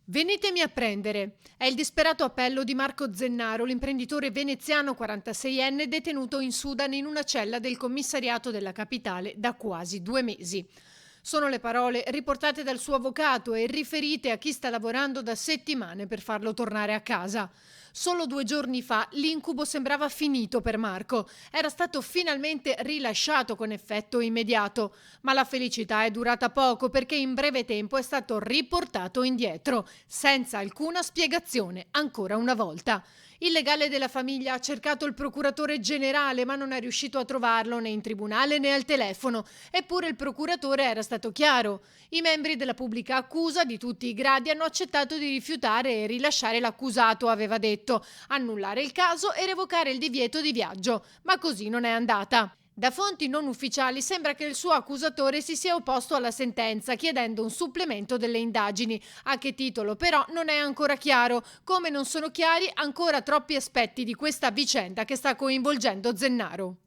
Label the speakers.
Speaker 1: Venitemi a prendere. È il disperato appello di Marco Zennaro, l'imprenditore veneziano 46enne detenuto in Sudan in una cella del commissariato della capitale da quasi 2 mesi. Sono le parole riportate dal suo avvocato e riferite a chi sta lavorando da settimane per farlo tornare a casa. Solo 2 giorni fa l'incubo sembrava finito per Marco. Era stato finalmente rilasciato con effetto immediato. Ma la felicità è durata poco perché in breve tempo è stato riportato indietro, senza alcuna spiegazione, ancora una volta. Il legale della famiglia ha cercato il procuratore generale, ma non è riuscito a trovarlo né in tribunale né al telefono. Eppure il procuratore era stato chiaro. I membri della pubblica accusa di tutti i gradi hanno accettato di rifiutare e rilasciare l'accusato, aveva detto, annullare il caso e revocare il divieto di viaggio. Ma così non è andata. Da fonti non ufficiali sembra che il suo accusatore si sia opposto alla sentenza, chiedendo un supplemento delle indagini. A che titolo però non è ancora chiaro, come non sono chiari ancora troppi aspetti di questa vicenda che sta coinvolgendo Zennaro.